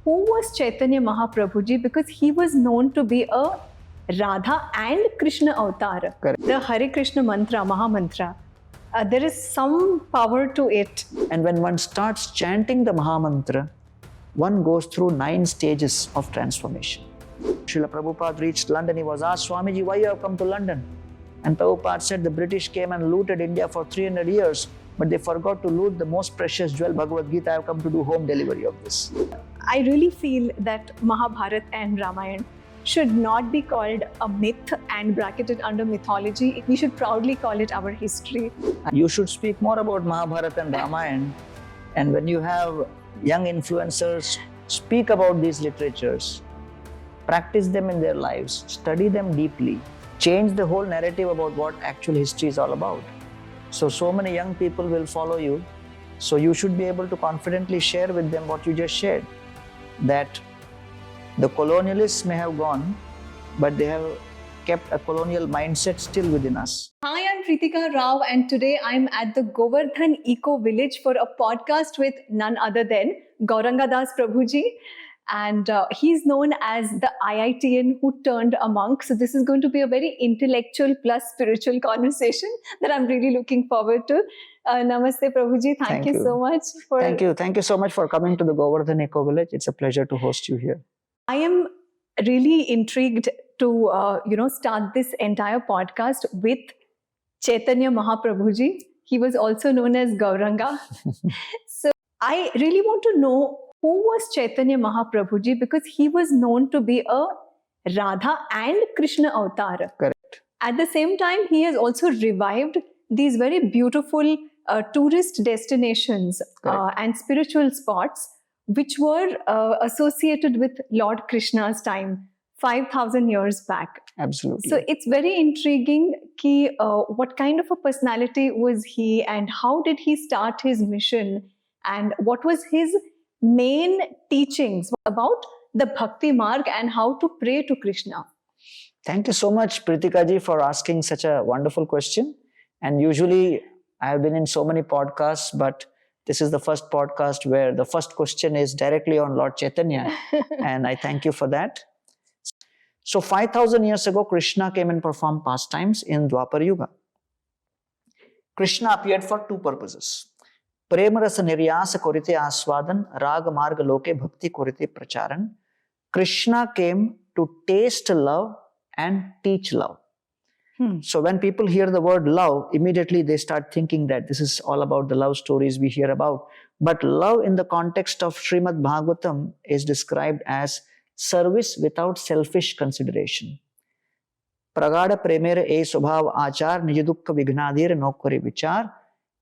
who was Chaitanya Mahaprabhu ji, because he was known to be a Radha and Krishna avatar. Correct. The Hare Krishna Mantra, Maha Mantra, there is some power to it. And when one starts chanting the Maha Mantra, one goes through 9 stages of transformation. Srila Prabhupada reached London. He was asked, Swamiji, why you have come to London? And Prabhupada said the British came and looted India for 300 years, but they forgot to loot the most precious jewel, Bhagavad Gita. I have come to do home delivery of this. I really feel that Mahabharat and Ramayan should not be called a myth and bracketed under mythology. We should proudly call it our history. You should speak more about Mahabharata and Ramayan. And when you have young influencers, speak about these literatures, practice them in their lives, study them deeply, change the whole narrative about what actual history is all about. So many young people will follow you. So you should be able to confidently share with them what you just shared, that the colonialists may have gone, but they have kept a colonial mindset still within us. Hi, I'm Preetika Rao, and today I'm at the Govardhan Eco Village for a podcast with none other than Gauranga Das Prabhu ji. And he's known as the IITian who turned a monk. So this is going to be a very intellectual plus spiritual conversation that I'm really looking forward to. Namaste Prabhuji. Thank you so much. Thank you. Thank you so much for coming to the Govardhan Eco Village. It's a pleasure to host you here. I am really intrigued to start this entire podcast with Chaitanya Mahaprabhu ji. He was also known as Gauranga. So I really want to know who was Chaitanya Mahaprabhu ji, because he was known to be a Radha and Krishna avatar. Correct. At the same time, he has also revived these very beautiful tourist destinations and spiritual spots which were associated with Lord Krishna's time 5,000 years back. Absolutely. So it's very intriguing ki, what kind of a personality was he, and how did he start his mission, and what was his main teachings about the Bhakti Marg and how to pray to Krishna. Thank you so much, Preetika ji, for asking such a wonderful question. And usually I have been in so many podcasts, but this is the first podcast where the first question is directly on Lord Chaitanya. And I thank you for that. So 5,000 years ago, Krishna came and performed pastimes in Dwapar Yuga. Krishna appeared for 2 purposes. Prema rasa niryasa korite aswadan, raga marga loke bhakti korite pracharan. Krishna came to taste love and teach love. So when people hear the word love, immediately they start thinking that this is all about the love stories we hear about. But love in the context of Srimad Bhagavatam is described as service without selfish consideration. Pragada premere e subhav achar nijadukka vignadir nokkari vichar.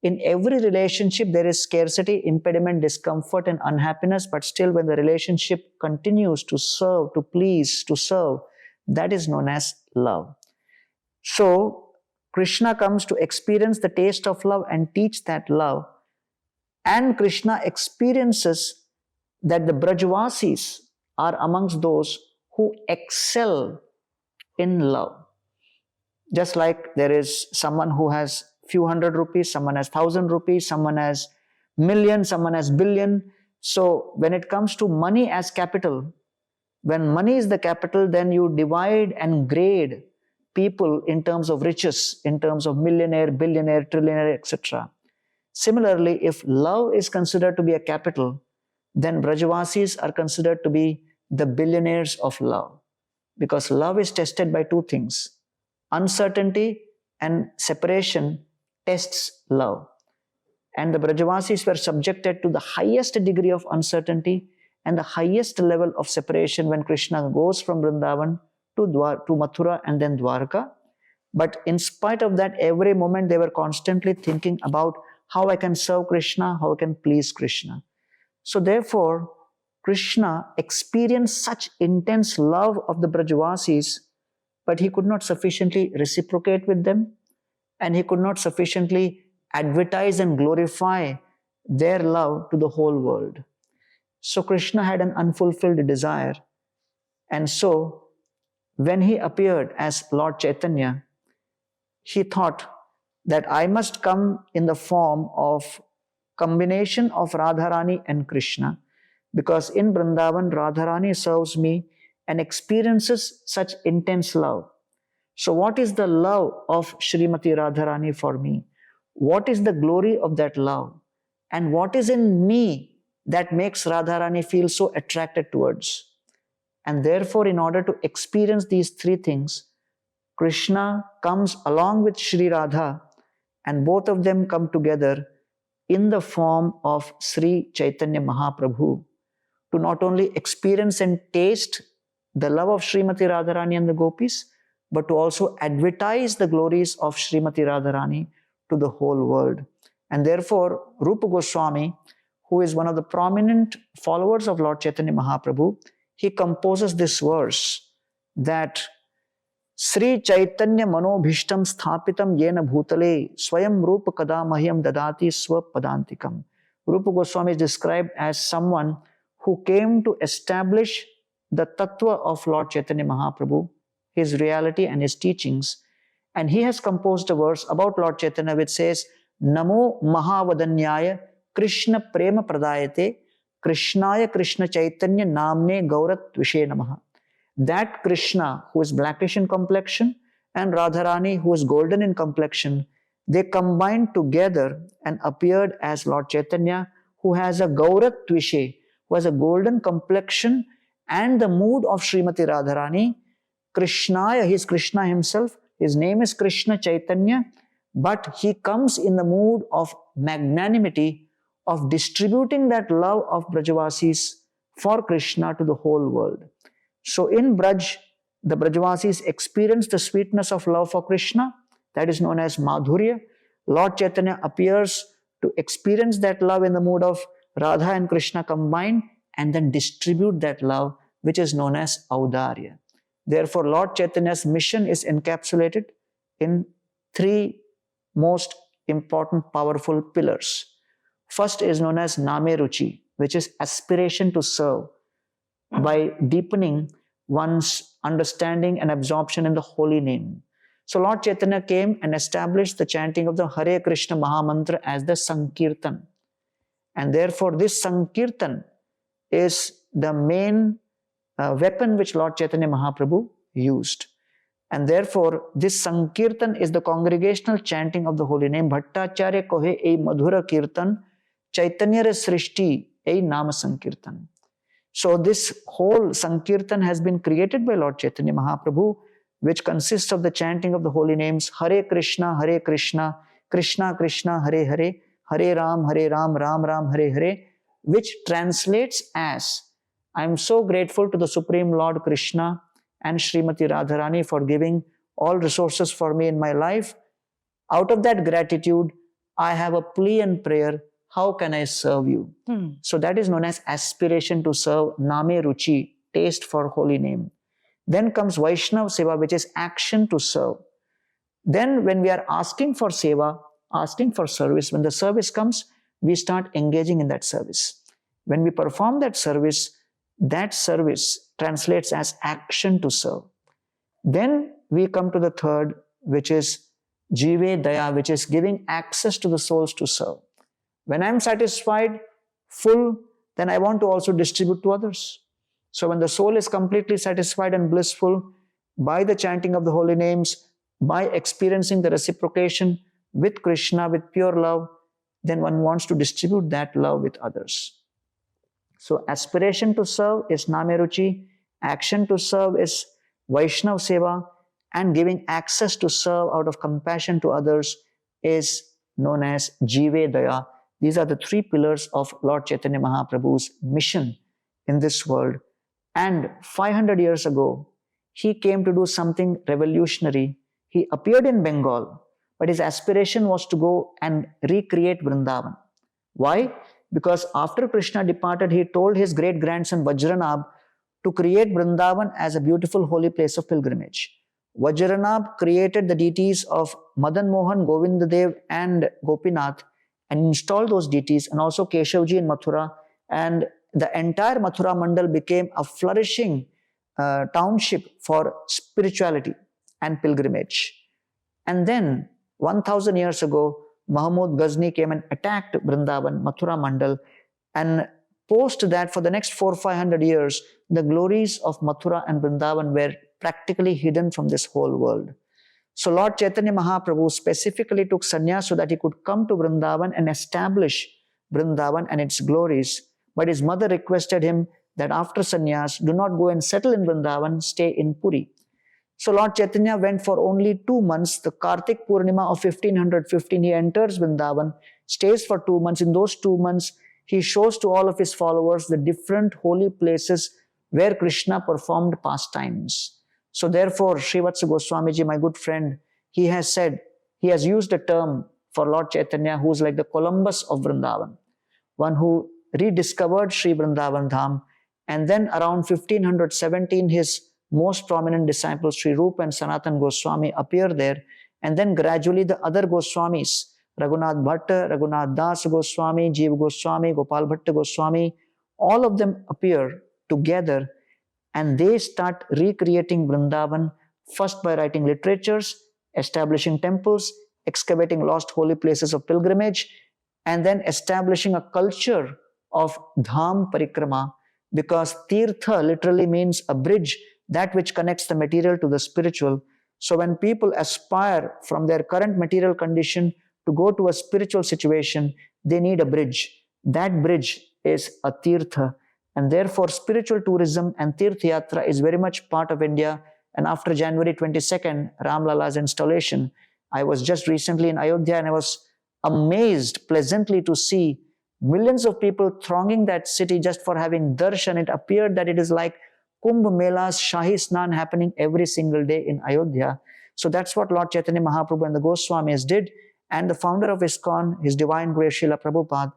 In every relationship, there is scarcity, impediment, discomfort, and unhappiness. But still, when the relationship continues to serve, to please, to serve, that is known as love. So, Krishna comes to experience the taste of love and teach that love. And Krishna experiences that the Brajvasis are amongst those who excel in love. Just like there is someone who has few hundred rupees, someone has 1,000 rupees, someone has million, someone has billion. So when it comes to money as capital, when money is the capital, then you divide and grade people in terms of riches, in terms of millionaire, billionaire, trillionaire, etc. Similarly, if love is considered to be a capital, then Brajavasis are considered to be the billionaires of love. Because love is tested by 2 things. Uncertainty and separation tests love. And the Brajavasis were subjected to the highest degree of uncertainty and the highest level of separation when Krishna goes from Vrindavan to Mathura and then Dwarka. But in spite of that, every moment they were constantly thinking about how I can serve Krishna, how I can please Krishna. So therefore, Krishna experienced such intense love of the Brajavasis, but he could not sufficiently reciprocate with them, and he could not sufficiently advertise and glorify their love to the whole world. So Krishna had an unfulfilled desire. And so when he appeared as Lord Chaitanya, he thought that I must come in the form of combination of Radharani and Krishna, because in Vrindavan, Radharani serves me and experiences such intense love. So, what is the love of Srimati Radharani for me? What is the glory of that love? And what is in me that makes Radharani feel so attracted towards? And therefore, in order to experience these three things, Krishna comes along with Sri Radha, and both of them come together in the form of Sri Chaitanya Mahaprabhu to not only experience and taste the love of Srimati Radharani and the gopis, but to also advertise the glories of Srimati Radharani to the whole world. And therefore, Rupa Goswami, who is one of the prominent followers of Lord Chaitanya Mahaprabhu, he composes this verse that Sri Chaitanya Manobhishtam Sthapitam Yena Bhutale Swayam Rupa Kada Mahyam Dadati Swapadantikam. Rupa Goswami is described as someone who came to establish the tattva of Lord Chaitanya Mahaprabhu, his reality and his teachings. And he has composed a verse about Lord Chaitanya which says, Namo Mahavadanyaya Krishna Prema Pradayate Krishnaya Krishna Chaitanya Namne Gaurat Vishe Namaha. That Krishna, who is blackish in complexion, and Radharani, who is golden in complexion, they combined together and appeared as Lord Chaitanya, who has a Gaurat Vishe, who has a golden complexion and the mood of Srimati Radharani. Krishnaya, he is Krishna himself, his name is Krishna Chaitanya, but he comes in the mood of magnanimity, of distributing that love of Brajavasis for Krishna to the whole world. So in Braj, the Brajavasis experience the sweetness of love for Krishna, that is known as Madhurya. Lord Chaitanya appears to experience that love in the mood of Radha and Krishna combined and then distribute that love, which is known as Audarya. Therefore, Lord Chaitanya's mission is encapsulated in three most important, powerful pillars. First is known as Name Ruchi, which is aspiration to serve by deepening one's understanding and absorption in the holy name. So Lord Chaitanya came and established the chanting of the Hare Krishna Maha Mantra as the Sankirtan. And therefore this Sankirtan is the main weapon which Lord Chaitanya Mahaprabhu used. And therefore this Sankirtan is the congregational chanting of the holy name. Bhattacharya kohe ei madhura kirtan, Chaitanya re srishti ei nama Sankirtan. So this whole Sankirtan has been created by Lord Chaitanya Mahaprabhu, which consists of the chanting of the holy names Hare Krishna, Krishna Krishna, Hare Hare, Hare Ram, Ram Ram, Hare Hare, which translates as, I am so grateful to the Supreme Lord Krishna and Srimati Radharani for giving all resources for me in my life. Out of that gratitude, I have a plea and prayer. How can I serve you? So that is known as aspiration to serve, Name Ruchi, taste for holy name. Then comes Vaishnava Seva, which is action to serve. Then when we are asking for seva, asking for service, when the service comes, we start engaging in that service. When we perform that service translates as action to serve. Then we come to the third, which is Jive Daya, which is giving access to the souls to serve. When I am satisfied, full, then I want to also distribute to others. So when the soul is completely satisfied and blissful by the chanting of the holy names, by experiencing the reciprocation with Krishna, with pure love, then one wants to distribute that love with others. So aspiration to serve is Name Ruchi, action to serve is Vaishnava Seva, and giving access to serve out of compassion to others is known as Jive Daya. These are the three pillars of Lord Chaitanya Mahaprabhu's mission in this world. And 500 years ago, he came to do something revolutionary. He appeared in Bengal, but his aspiration was to go and recreate Vrindavan. Why? Because after Krishna departed, he told his great-grandson Vajranab to create Vrindavan as a beautiful holy place of pilgrimage. Vajranab created the deities of Madan Mohan, Govindadev and Gopinath and installed those deities, and also Keshavji in Mathura, and the entire Mathura Mandal became a flourishing township for spirituality and pilgrimage. And then 1000 years ago, Mahmud Ghazni came and attacked Vrindavan, Mathura Mandal, and Post that, for the next 400-500 years, the glories of Mathura and Vrindavan were practically hidden from this whole world. So Lord Chaitanya Mahaprabhu specifically took sannyas so that he could come to Vrindavan and establish Vrindavan and its glories. But his mother requested him that after sannyas, do not go and settle in Vrindavan, stay in Puri. So Lord Chaitanya went for only 2 months. The Kartik Purnima of 1515, he enters Vrindavan, stays for 2 months. In those 2 months, he shows to all of his followers the different holy places where Krishna performed pastimes. So therefore, Srivatsa Goswamiji, my good friend, he has used a term for Lord Chaitanya, who is like the Columbus of Vrindavan, one who rediscovered Sri Vrindavan Dham. And then around 1517, his most prominent disciples, Sri Rupa and Sanatan Goswami, appear there. And then gradually the other Goswamis, Raghunath Bhatta, Raghunath Das Goswami, Jeev Goswami, Gopal Bhatta Goswami, all of them appear together and they start recreating Vrindavan, first by writing literatures, establishing temples, excavating lost holy places of pilgrimage, and then establishing a culture of Dham Parikrama, because Tirtha literally means a bridge, that which connects the material to the spiritual. So when people aspire from their current material condition to go to a spiritual situation, they need a bridge. That bridge is a Tirtha. And therefore, spiritual tourism and Tirtha Yatra is very much part of India. And after January 22nd, Ram Lala's installation, I was just recently in Ayodhya and I was amazed pleasantly to see millions of people thronging that city just for having darshan. It appeared that it is like Kumbh Mela's Shahi Snan happening every single day in Ayodhya. So that's what Lord Chaitanya Mahaprabhu and the Goswamis did. And the founder of ISKCON, His Divine Grace Srila Prabhupada,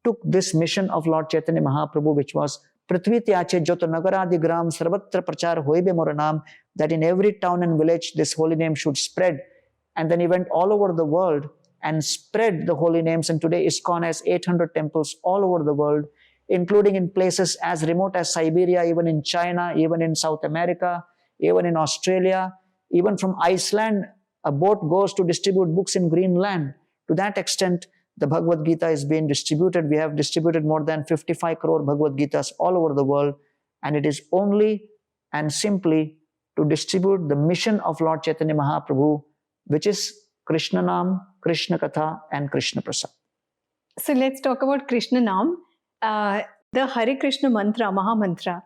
took this mission of Lord Chaitanya Mahaprabhu, which was Prithvi Tyache Joto Nagaradi Gram Sarvatra Prachar Hoibe Moranam, that in every town and village this holy name should spread. And then he went all over the world and spread the holy names. And today ISKCON has 800 temples all over the world, including in places as remote as Siberia, even in China, even in South America, even in Australia, even from Iceland. A boat goes to distribute books in Greenland. To that extent, the Bhagavad Gita is being distributed. We have distributed more than 55 crore Bhagavad Gitas all over the world. And it is only and simply to distribute the mission of Lord Chaitanya Mahaprabhu, which is Krishna Nam, Krishna Katha, and Krishna Prasad. So let's talk about Krishna Nam. The Hare Krishna Mantra, Mahamantra.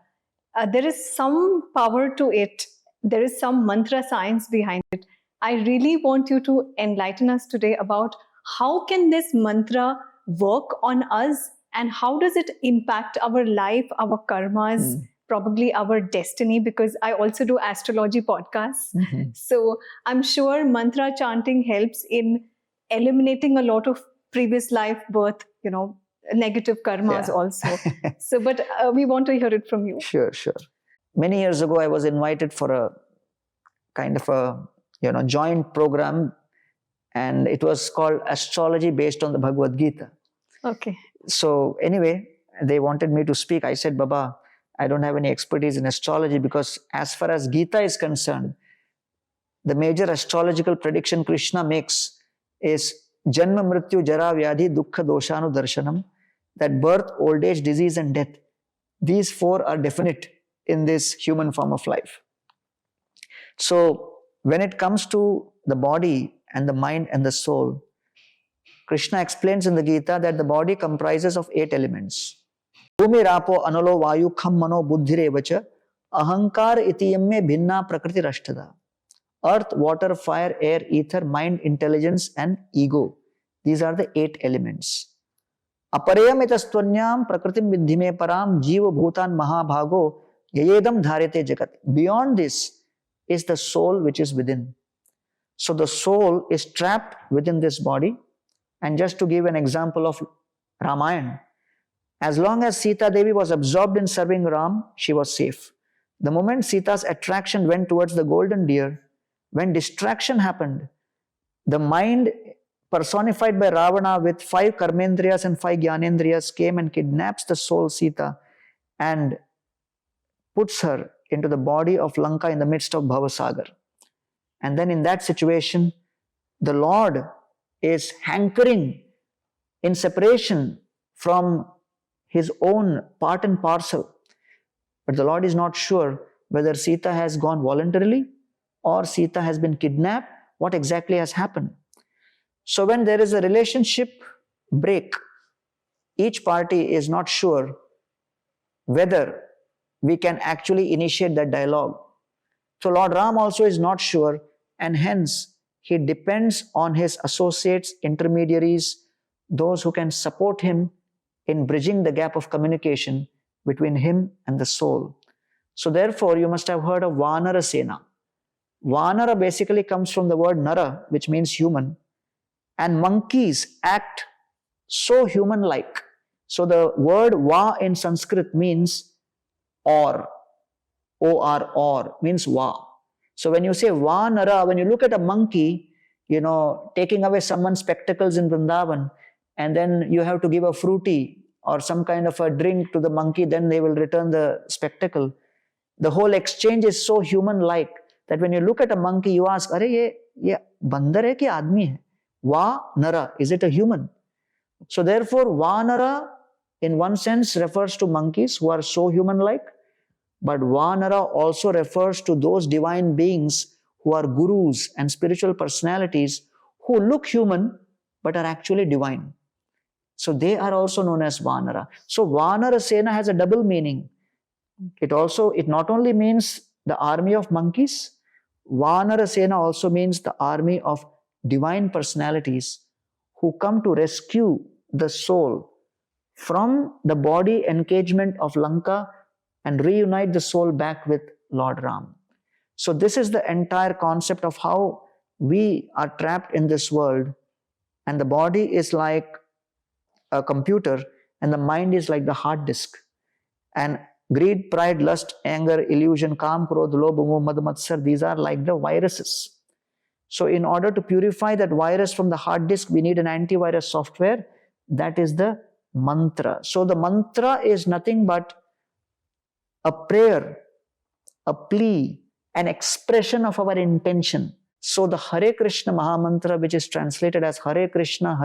There is some power to it. There is some mantra science behind it. I really want you to enlighten us today about how can this mantra work on us and how does it impact our life, our karmas, probably our destiny, because I also do astrology podcasts. So I'm sure mantra chanting helps in eliminating a lot of previous life birth, negative karmas also. So, but we want to hear it from you. Sure. Many years ago, I was invited for a kind of a joint program, and it was called Astrology Based on the Bhagavad Gita. Okay. So anyway, they wanted me to speak. I said, Baba, I don't have any expertise in astrology, because as far as Gita is concerned, the major astrological prediction Krishna makes is Janma Mrityu Jara Vyadhi Dukkha Doshanu Darshanam, that birth, old age, disease and death, these 4 are definite in this human form of life. So when it comes to the body and the mind and the soul, Krishna explains in the Gita that the body comprises of 8 elements. Bhumi Rapo Analo Vayu Kham Mano Buddhirevacha Ahankar Itiyamme Bhinna Prakriti Rashtada. Earth, water, fire, air, ether, mind, intelligence and ego. These are the 8 elements. Apareyam etastvanyam prakritim vidhime param jiva bhutan mahabhago yayedam dharete jagat. Beyond this is the soul which is within. So the soul is trapped within this body. And just to give an example of Ramayan, as long as Sita Devi was absorbed in serving Ram, she was safe. The moment Sita's attraction went towards the golden deer, when distraction happened, the mind personified by Ravana with 5 karmendriyas and 5 jnanendriyas came and kidnaps the soul Sita and puts her into the body of Lanka in the midst of Bhavasagar. And then in that situation, the Lord is hankering in separation from his own part and parcel. But the Lord is not sure whether Sita has gone voluntarily or Sita has been kidnapped, what exactly has happened. So when there is a relationship break, each party is not sure whether we can actually initiate that dialogue. So Lord Ram also is not sure, and hence he depends on his associates, intermediaries, those who can support him in bridging the gap of communication between him and the soul. So therefore, you must have heard of Vanara Sena. Vanara basically comes from the word Nara, which means human, and monkeys act so human-like. So the word Va in Sanskrit means or, or means Va. So when you say Vanara, when you look at a monkey, taking away someone's spectacles in Vrindavan, and then you have to give a fruity or some kind of a drink to the monkey, then they will return the spectacle. The whole exchange is so human-like that when you look at a monkey, you ask, "Are ye bandar hai ki aadmi hai?" Va Nara, is it a human? So therefore, Vanara in one sense refers to monkeys who are so human-like, but Vanara also refers to those divine beings who are gurus and spiritual personalities who look human but are actually divine. So they are also known as Vanara. So Vanara Sena has a double meaning. It not only means the army of monkeys, Vanara Sena also means the army of divine personalities who come to rescue the soul from the body engagement of Lanka and reunite the soul back with Lord Ram. So this is the entire concept of how we are trapped in this world, and the body is like a computer and the mind is like the hard disk. And greed, pride, lust, anger, illusion, kam, krodh, lobh, moh, mad, matsar, these are like the viruses. So in order to purify that virus from the hard disk, we need an antivirus software. That is the mantra. So the mantra is nothing but a prayer, a plea, an expression of our intention. So the Hare Krishna Maha Mantra, which is translated as Hare Krishna,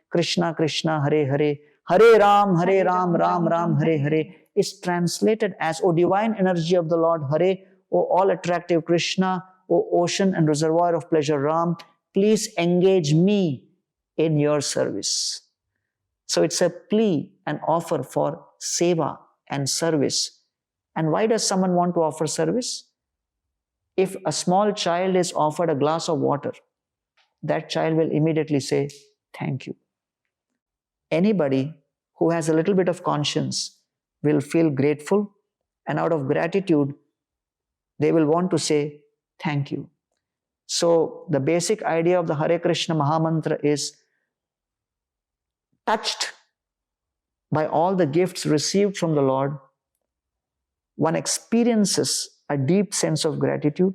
Krishna Krishna, Hare Hare, Hare Ram, Ram Ram, Hare Hare, is translated as, O divine energy of the Lord Hare, O all attractive Krishna, O ocean and reservoir of pleasure Ram, please engage me in your service. So it's a plea, an offer for seva and service. And why does someone want to offer service? If a small child is offered a glass of water, that child will immediately say, thank you. Anybody who has a little bit of conscience will feel grateful, and out of gratitude, they will want to say, thank you. So the basic idea of the Hare Krishna Maha Mantra is, touched by all the gifts received from the Lord, one experiences a deep sense of gratitude.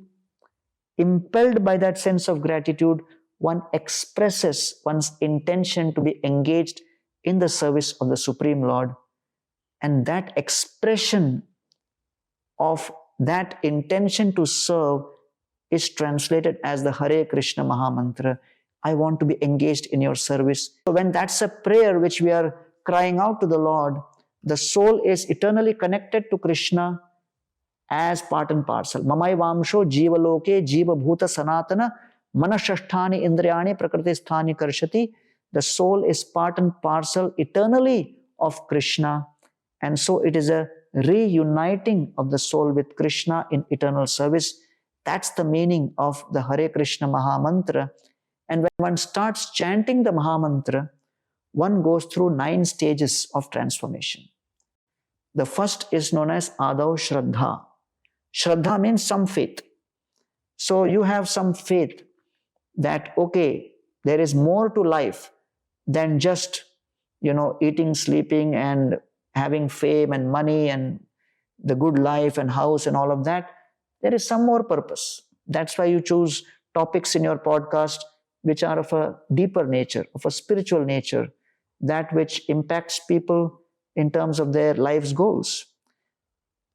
Impelled by that sense of gratitude, one expresses one's intention to be engaged in the service of the Supreme Lord. And that expression of that intention to serve is translated as the Hare Krishna Maha Mantra. I want to be engaged in your service. So when that's a prayer which we are crying out to the Lord, the soul is eternally connected to Krishna as part and parcel. Mamai vamsho jiva loke jiva bhuta sanatana manashasthani indriyani prakriti sthani karshati. The soul is part and parcel eternally of Krishna, and so it is a reuniting of the soul with Krishna in eternal service. That's the meaning of the Hare Krishna Maha Mantra. And when one starts chanting the Maha Mantra, one goes through 9 stages of transformation. The first is known as Adav Shraddha. Shraddha means some faith. So you have some faith that, okay, there is more to life than just, eating, sleeping, and having fame and money and the good life and house and all of that. There is some more purpose. That's why you choose topics in your podcast which are of a deeper nature, of a spiritual nature, that which impacts people in terms of their life's goals.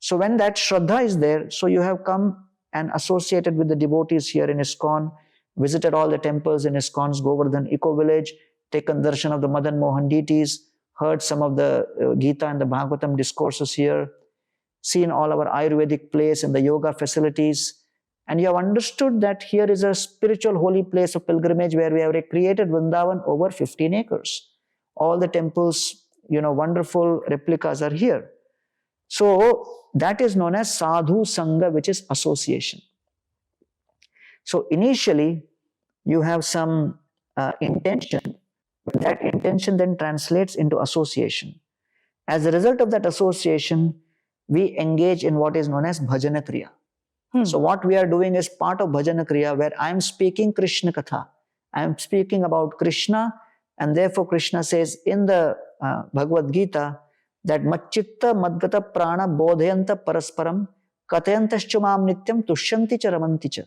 So when that Shraddha is there, so you have come and associated with the devotees here in ISKCON, visited all the temples in ISKCON's Govardhan Eco Village, taken darshan of the Madan Mohan deities, heard some of the Gita and the Bhagavatam discourses here, seen all our Ayurvedic plays and the yoga facilities, and you have understood that here is a spiritual holy place of pilgrimage where we have recreated Vrindavan over 15 acres. All the temples, wonderful replicas are here. So that is known as sadhu sangha, which is association. So initially, you have some intention, but that intention then translates into association. As a result of that association, we engage in what is known as Bhajana Kriya. So what we are doing is part of Bhajana Kriya, where I am speaking Krishna Katha. I am speaking about Krishna, and therefore Krishna says in the Bhagavad Gita that Macchitta Madgata Prana Bodhayanta Parasparam Katayantaschumam Nityam Tushyanti cha Ramanti cha.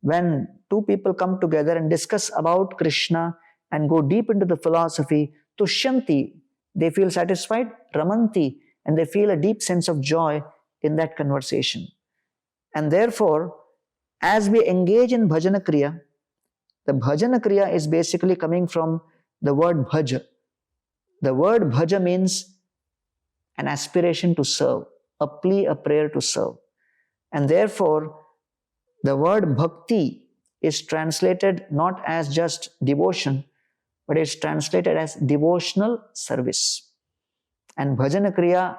When two people come together and discuss about Krishna and go deep into the philosophy, Tushyanti, they feel satisfied, Ramanti, and they feel a deep sense of joy in that conversation. And therefore, as we engage in Bhajana Kriya, the Bhajana Kriya is basically coming from the word Bhaja. The word Bhaja means an aspiration to serve, a plea, a prayer to serve. And therefore, the word Bhakti is translated not as just devotion, but it's translated as devotional service. And Bhajana Kriya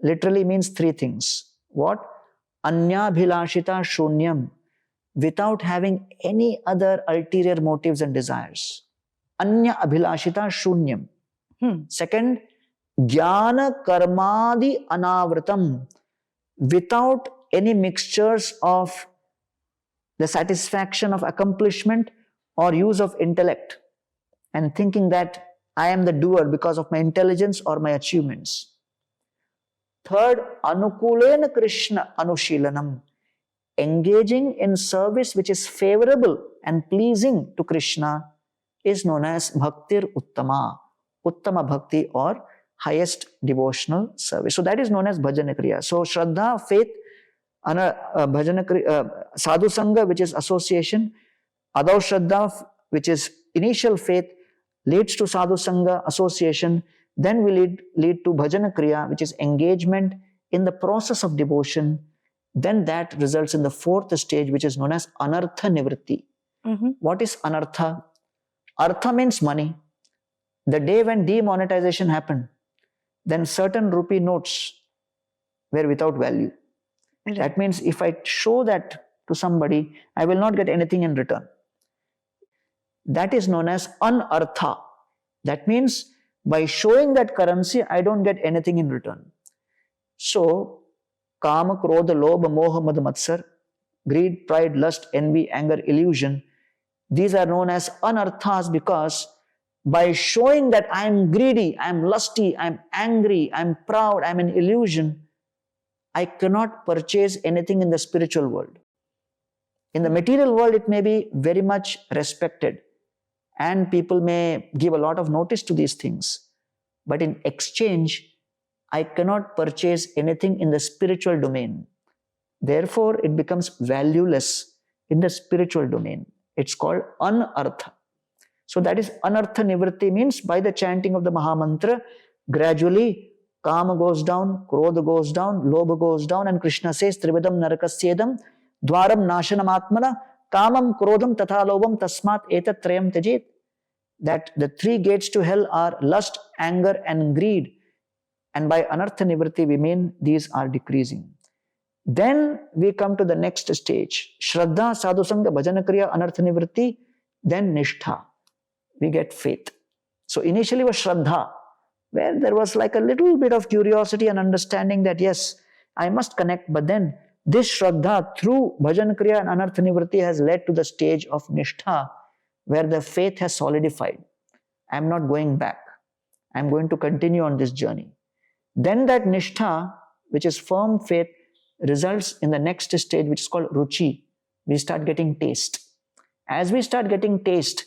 literally means three things. What? Anyabhilashita shunyam, without having any other ulterior motives and desires. Anya abhilashita shunyam. Second, jnana karmadi anavratam, without any mixtures of the satisfaction of accomplishment or use of intellect and thinking that I am the doer because of my intelligence or my achievements. Third, anukulena Krishna anushilanam, engaging in service which is favorable and pleasing to Krishna is known as bhaktir uttama, uttama bhakti, or highest devotional service. So that is known as Bhajana Kriya. So Shraddha, faith, Bhajana Kriya, Sadhu Sangha, which is association, Adav Shraddha, which is initial faith, leads to Sadhu Sangha, association. Then we lead to Bhajana Kriya, which is engagement in the process of devotion. Then that results in the fourth stage, which is known as Anartha Nivritti. What is Anartha? Artha means money. The day when demonetization happened, then certain rupee notes were without value. That means if I show that to somebody, I will not get anything in return. That is known as Anartha. That means by showing that currency, I don't get anything in return. So, Kama, Krodha, Lobha, Moha, Mad, Matsar, greed, pride, lust, envy, anger, illusion, these are known as anarthas because by showing that I am greedy, I am lusty, I am angry, I am proud, I am an illusion, I cannot purchase anything in the spiritual world. In the material world, it may be very much respected and people may give a lot of notice to these things. But in exchange, I cannot purchase anything in the spiritual domain. Therefore, it becomes valueless in the spiritual domain. It's called anartha. So that is anartha nivritti, means by the chanting of the Mahamantra, gradually Kama goes down, Krodha goes down, Lobha goes down, and Krishna says, Trividam narakasyedam, Dwaram nashanam atmana, Kamam, Krodham, Tatha Lobham, Tasmat, Etat Trayam Tajit. That the three gates to hell are lust, anger, and greed. And by anartha nivritti, we mean these are decreasing. Then we come to the next stage. Shraddha, Sadhu Sangha, Bhajana Kriya, anartha nivritti, then Nishtha. We get faith. So initially was Shraddha, where there was like a little bit of curiosity and understanding that yes, I must connect. But then this Shraddha through Bhajana Kriya and anartha nivritti has led to the stage of Nishtha, where the faith has solidified. I am not going back. I am going to continue on this journey. Then that Nishtha, which is firm faith, results in the next stage, which is called Ruchi. We start getting taste. As we start getting taste,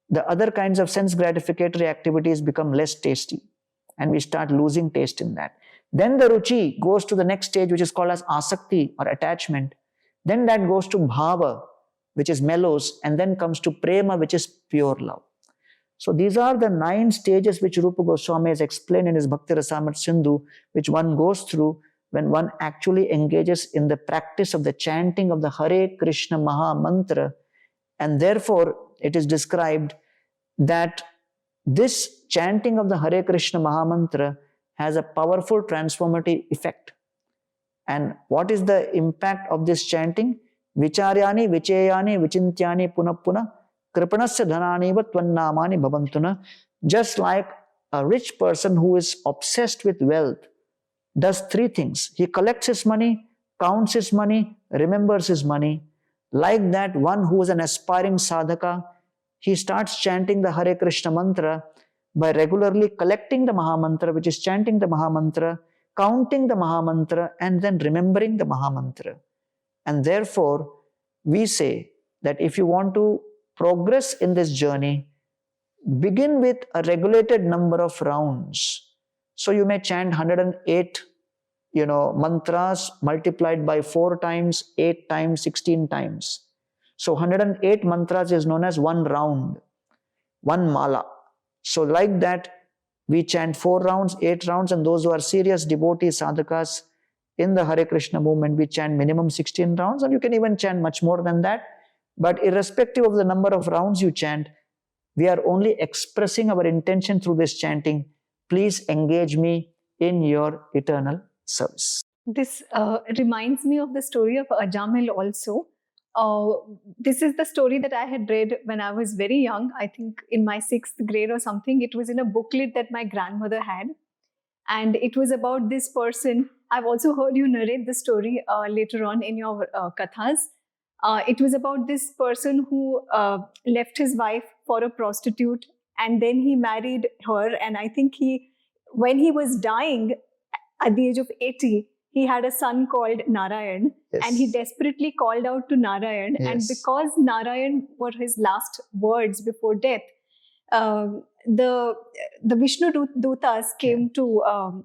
the other kinds of sense gratificatory activities become less tasty and we start losing taste in that. Then the Ruchi goes to the next stage, which is called as Asakti or attachment. Then that goes to Bhava, which is mellows, and then comes to Prema, which is pure love. So these are the 9 stages which Rupa Goswami has explained in his Bhakti Rasamrita Sindhu, which one goes through when one actually engages in the practice of the chanting of the Hare Krishna Maha Mantra. And therefore, it is described that this chanting of the Hare Krishna Maha Mantra has a powerful transformative effect. And what is the impact of this chanting? Vicharyani, Vicheyani, Vichintyani, Punapuna, Kripanasya Dhananiva Tvannamani Bhavantuna. Just like a rich person who is obsessed with wealth does 3 things. He collects his money, counts his money, remembers his money. Like that, one who is an aspiring sadhaka, he starts chanting the Hare Krishna mantra by regularly collecting the Maha Mantra, which is chanting the Maha Mantra, counting the Maha Mantra, and then remembering the Maha Mantra. And therefore, we say that if you want to progress in this journey, begin with a regulated number of rounds. So you may chant 108, mantras multiplied by 4 times, 8 times, 16 times. So 108 mantras is known as 1 round, 1 mala. So like that, we chant 4 rounds, 8 rounds, and those who are serious devotees, sadhakas in the Hare Krishna movement, we chant minimum 16 rounds, and you can even chant much more than that. But irrespective of the number of rounds you chant, we are only expressing our intention through this chanting. Please engage me in your eternal service. This reminds me of the story of Ajamil also. This is the story that I had read when I was very young, I think in my 6th grade or something. It was in a booklet that my grandmother had. And it was about this person. I've also heard you narrate the story later on in your kathas. It was about this person who left his wife for a prostitute, and then he married her. And I think when he was dying at the age of 80, he had a son called Narayan. Yes. And he desperately called out to Narayan. Yes. And because Narayan were his last words before death, the Vishnu Dutas came to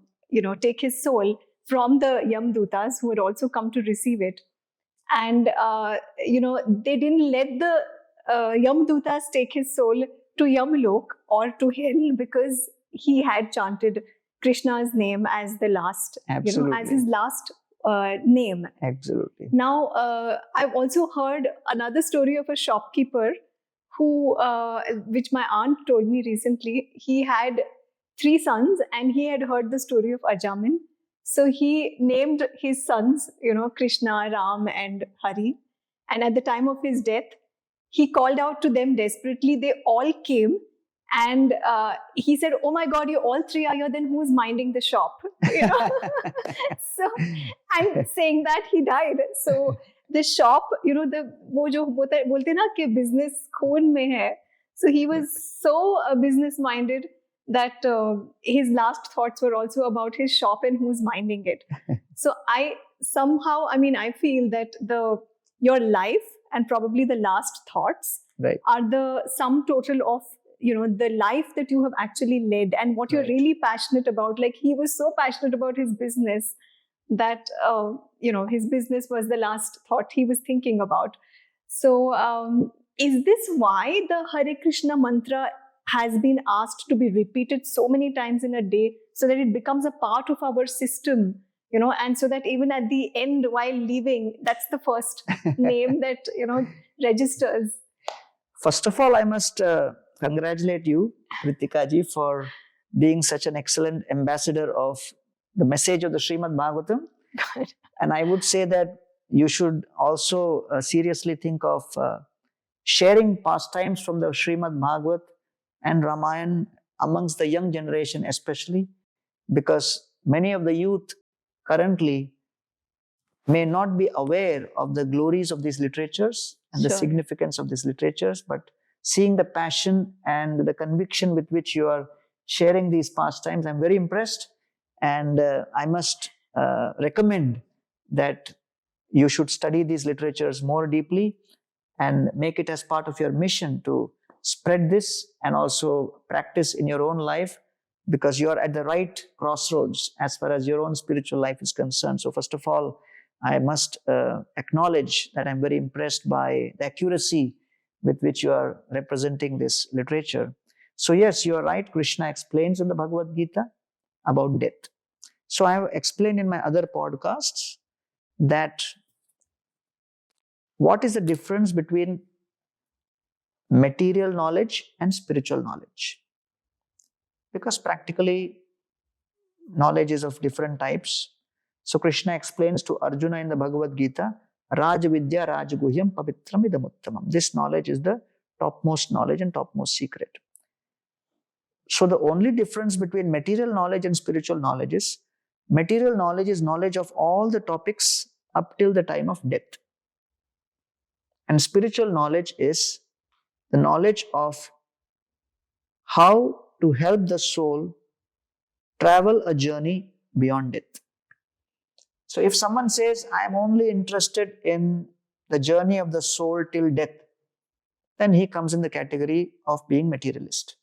take his soul from the Yam Dutas, who had also come to receive it. And they didn't let the Yam Dutas take his soul to Yamlok or to hell, because he had chanted Krishna's name as the last, as his last name. Absolutely. Now, I've also heard another story of a shopkeeper who, which my aunt told me recently. He had 3 sons, and he had heard the story of Ajamil. So he named his sons, Krishna, Ram, and Hari. And at the time of his death, he called out to them desperately. They all came. And he said, "Oh my God, you all 3 are here, then who's minding the shop?" So, and saying that, he died. So the shop, वो जो बोलते ना कि business खून में है. So he was so business minded that his last thoughts were also about his shop and who's minding it. So I feel that your life and probably the last thoughts are the sum total of the life that you have actually led and what you're really passionate about. Like, he was so passionate about his business that his business was the last thought he was thinking about. So is this why the Hare Krishna mantra has been asked to be repeated so many times in a day, so that it becomes a part of our system, and so that even at the end, while leaving, that's the first name that registers? First of all, I must congratulate you, Preetika ji, for being such an excellent ambassador of the message of the Srimad Bhagavatam. Good. And I would say that you should also seriously think of sharing pastimes from the Srimad Bhagavat and Ramayan amongst the young generation especially, because many of the youth currently may not be aware of the glories of these literatures and the significance of these literatures, but seeing the passion and the conviction with which you are sharing these pastimes, I'm very impressed. And I must recommend that you should study these literatures more deeply and make it as part of your mission to spread this and also practice in your own life, because you are at the right crossroads as far as your own spiritual life is concerned. So first of all, I must acknowledge that I'm very impressed by the accuracy with which you are representing this literature. So yes, you are right. Krishna explains in the Bhagavad Gita about death. So I have explained in my other podcasts that what is the difference between material knowledge and spiritual knowledge? Because practically knowledge is of different types. So Krishna explains to Arjuna in the Bhagavad Gita, Raja Vidya Rajaguhyam Pavitram Idamuttamam. This knowledge is the topmost knowledge and topmost secret. So the only difference between material knowledge and spiritual knowledge is material knowledge is knowledge of all the topics up till the time of death. And spiritual knowledge is the knowledge of how to help the soul travel a journey beyond death. So if someone says, I am only interested in the journey of the soul till death, then he comes in the category of being materialist.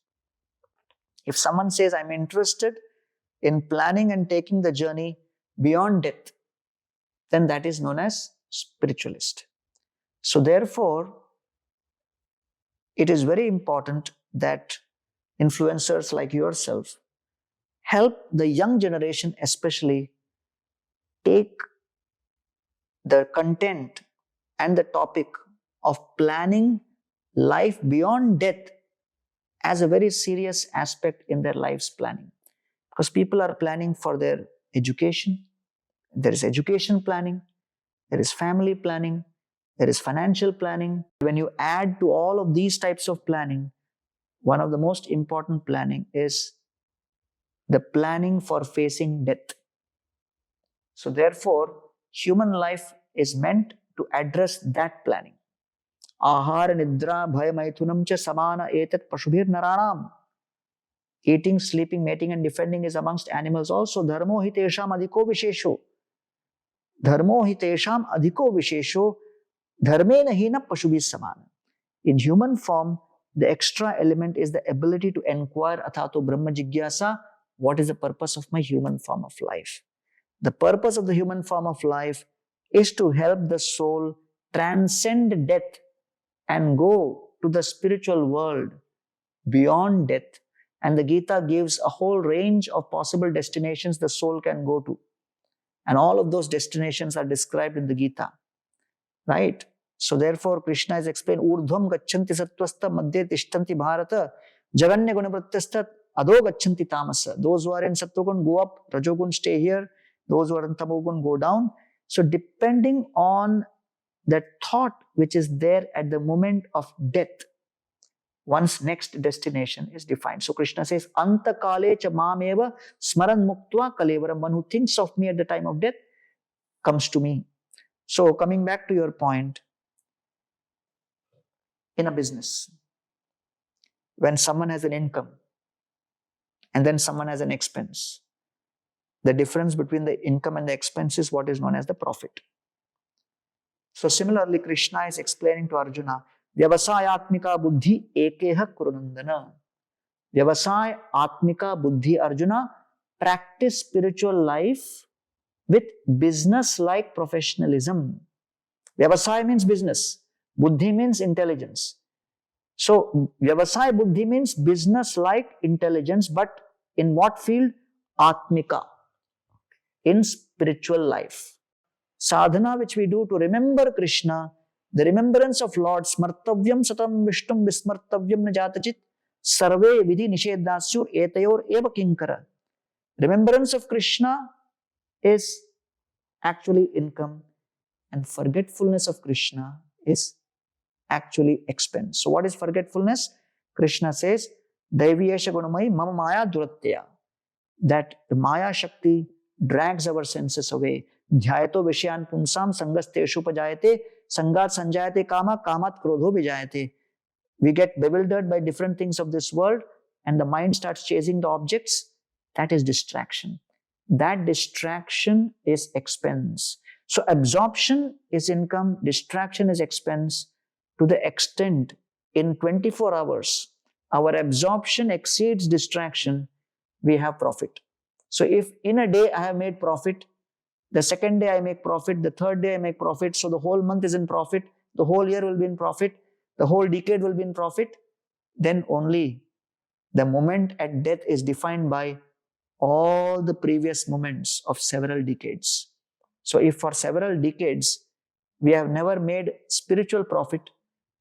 If someone says, I'm interested in planning and taking the journey beyond death, then that is known as spiritualist. So therefore, it is very important that influencers like yourself help the young generation especially take the content and the topic of planning life beyond death as a very serious aspect in their life's planning. Because people are planning for their education. There is education planning, there is family planning, there is financial planning. When you add to all of these types of planning, one of the most important planning is the planning for facing death. So therefore, human life is meant to address that planning. Ahara nidra bhayamaithunam cha samana etat pashubhir naranam. Eating, sleeping, mating and defending is amongst animals also. Dharmo hitesham adhiko vishesho. Dharmo hitesham adhiko vishesho. Dharmena hina pashubhir samana. In human form, the extra element is the ability to inquire athato brahma jigyasa. What is the purpose of my human form of life? The purpose of the human form of life is to help the soul transcend death and go to the spiritual world beyond death. And the Gita gives a whole range of possible destinations the soul can go to. And all of those destinations are described in the Gita. Right? So therefore, Krishna has explained, Urdhvam gachanti sattvasta madhye tishtanti bharata jaganya guna pratyasthat adho gachanti tamasa. Those who are in sattvagun go up, rajogun stay here, those who are in tamogun go down. So depending on that thought which is there at the moment of death, one's next destination is defined. So Krishna says, Anta kale cha mameva smaran muktva kalevaram. One who thinks of me at the time of death comes to me. So coming back to your point, in a business, when someone has an income and then someone has an expense, the difference between the income and the expense is what is known as the profit. So similarly, Krishna is explaining to Arjuna, Vyavasayatmika buddhi ekeha kurunandana. Vyavasay atmika buddhi, Arjuna, practice spiritual life with business-like professionalism. Vyavasaya means business. Buddhi means intelligence. So, Vyavasaya buddhi means business-like intelligence, but in what field? Atmika. In spiritual life. Sadhana which we do to remember Krishna, the remembrance of Lord, smartavyam satam vishtum vismartavyam najatachit sarve vidhi nishedasur etayor eva kinkara. Remembrance of Krishna is actually income and forgetfulness of Krishna is actually expense. So what is forgetfulness? Krishna says, Daiviyesha gunamai mama maya duratya. That the Maya Shakti drags our senses away. Dhyayato vishyan punsam sangasteshu pajayate sangat sanjayate kama kamat krodho vijayate. We get bewildered by different things of this world and the mind starts chasing the objects. That is distraction. That distraction is expense. So absorption is income, distraction is expense. To the extent in 24 hours, our absorption exceeds distraction, we have profit. So if in a day I have made profit, the second day I make profit, the third day I make profit, so the whole month is in profit, the whole year will be in profit, the whole decade will be in profit, then only The moment at death is defined by all the previous moments of several decades. So if for several decades we have never made spiritual profit,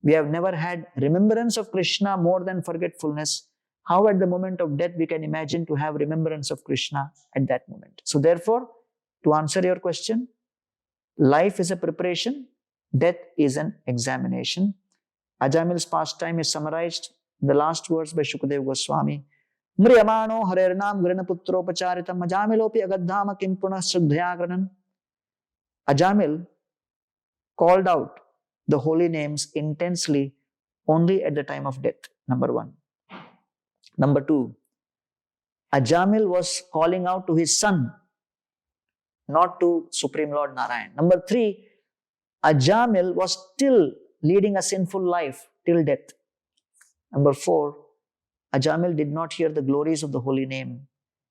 we have never had remembrance of Krishna more than forgetfulness, how at the moment of death we can imagine to have remembrance of Krishna at that moment? So therefore, to answer your question, life is a preparation, death is an examination. Ajamil's pastime is summarized in the last words by Shukadeva Goswami. Mriyamano harernam granaputropacharitam ajamilopi agadhama kimpuna sraddhayagranan. Ajamil called out the holy names intensely only at the time of death, number one. Number two, Ajamil was calling out to his son, not to Supreme Lord Narayan. Number three, Ajamil was still leading a sinful life till death. Number four, Ajamil did not hear the glories of the holy name.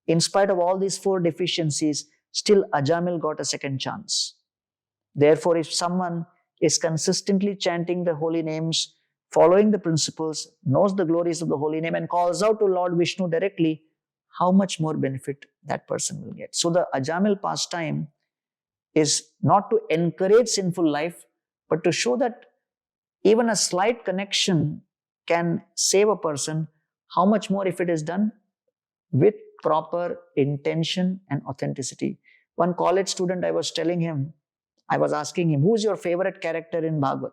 In spite of all these four deficiencies, still Ajamil got a second chance. Therefore, if someone is consistently chanting the holy names, following the principles, knows the glories of the holy name and calls out to Lord Vishnu directly, how much more benefit that person will get. So the Ajamil pastime is not to encourage sinful life, but to show that even a slight connection can save a person. How much more if it is done with proper intention and authenticity. One college student, I was asking him, who's your favorite character in Bhagavad?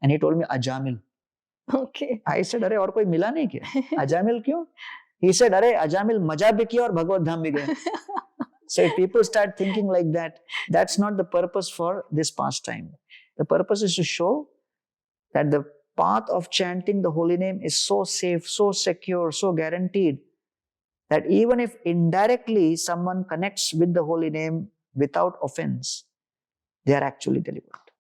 And he told me, Ajamil. Okay. I said, अरे और कोई मिला नहीं क्या? Ajamil क्यों? He said, अरे Ajamil मजा भी किया और भगवत धाम भी गए. So if people start thinking like that, that's not the purpose for this pastime. The purpose is to show that the path of chanting the holy name is so safe, so secure, so guaranteed, that even if indirectly someone connects with the holy name without offense, they are actually delivered.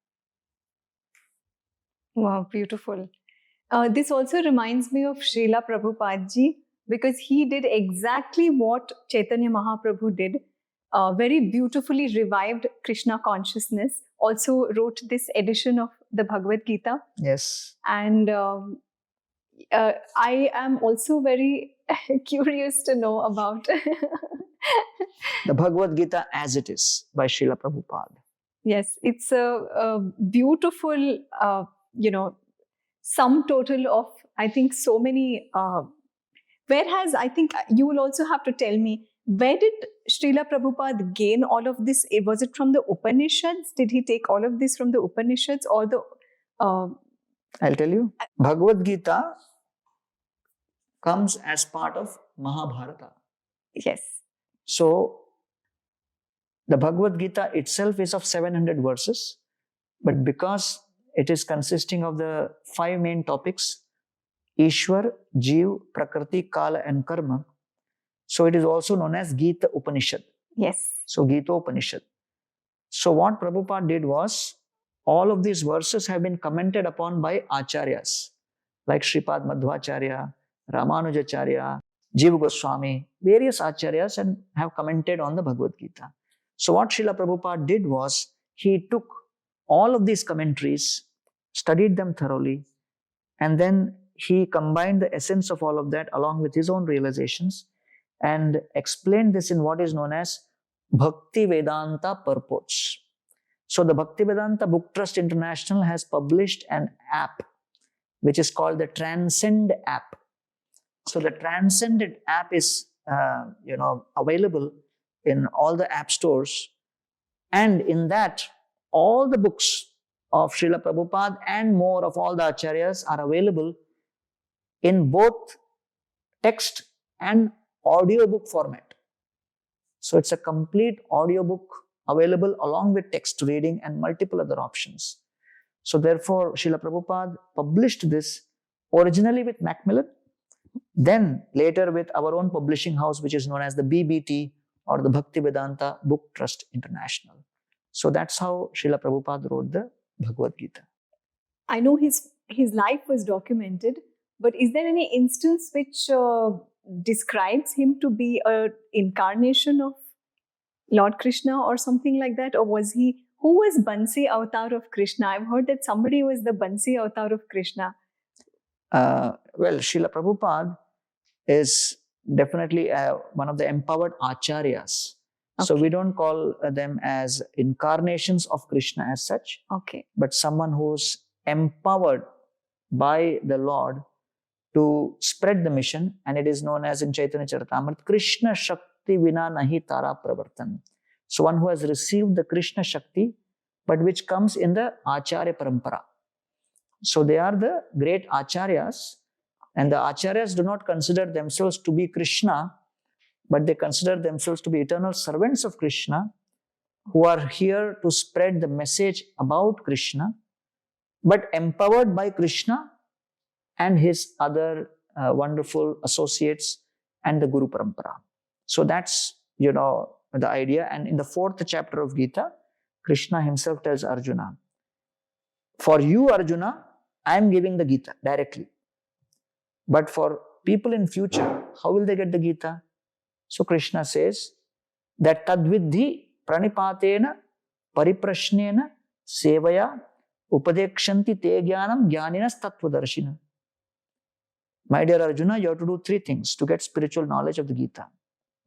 Wow, beautiful. This also reminds me of Srila Prabhupada ji, because he did exactly what Chaitanya Mahaprabhu did. Very beautifully revived Krishna consciousness. Also wrote this edition of the Bhagavad Gita. Yes. And I am also very curious to know about the Bhagavad Gita as it is by Srila Prabhupada. Yes, it's a beautiful, sum total of, I think, so many. Whereas I think you will also have to tell me, where did Srila Prabhupada gain all of this? Was it from the Upanishads? Did he take all of this from the Upanishads or the... I'll tell you. Bhagavad Gita comes as part of Mahabharata. Yes. So, the Bhagavad Gita itself is of 700 verses, but because it is consisting of the 5 main topics, Ishwar, Jeev, Prakriti, Kala and Karma, so it is also known as Gita Upanishad. Yes. So, Gita Upanishad. So, what Prabhupada did was, all of these verses have been commented upon by Acharyas, like Sripad Madhvacharya, Ramanujacharya, Jiva Goswami, various Acharyas, and have commented on the Bhagavad Gita. So what Srila Prabhupada did was, he took all of these commentaries, studied them thoroughly, and then he combined the essence of all of that along with his own realizations and explained this in what is known as Bhaktivedanta purports. So the Bhaktivedanta Book Trust International has published an app which is called the Transcend app. So the Transcend app is available in all the app stores, and in that all the books of Srila Prabhupada and more of all the Acharyas are available in both text and audiobook format. So it's a complete audiobook available along with text reading and multiple other options. So therefore, Srila Prabhupada published this originally with Macmillan, then later with our own publishing house, which is known as the BBT or the Bhaktivedanta Book Trust International. So that's how Srila Prabhupada wrote the Bhagavad Gita. I know his life was documented, but is there any instance which describes him to be an incarnation of Lord Krishna or something like that? Or was he, who was Bansi avatar of Krishna? I've heard that somebody was the Bansi avatar of Krishna. Well, Srila Prabhupada is definitely one of the empowered acharyas. So we don't call them as incarnations of Krishna as such, but someone who's empowered by the Lord to spread the mission, and it is known as in Chaitanya Charitamrita, Krishna Shakti Vina Nahi Tara Pravartan. So one who has received the Krishna Shakti, but which comes in the Acharya Parampara. So they are the great Acharyas, and the Acharyas do not consider themselves to be Krishna, but they consider themselves to be eternal servants of Krishna, who are here to spread the message about Krishna, but empowered by Krishna and his other wonderful associates and the Guru Parampara. So that's, the idea. And in the 4th chapter of Gita, Krishna himself tells Arjuna, for you, Arjuna, I am giving the Gita directly. But for people in future, how will they get the Gita? So Krishna says that tadvidhi pranipatena pariprashnena sevaya upadekshanti te jnanam jnaninas tattvadarshina. My dear Arjuna, you have to do 3 things to get spiritual knowledge of the Gita.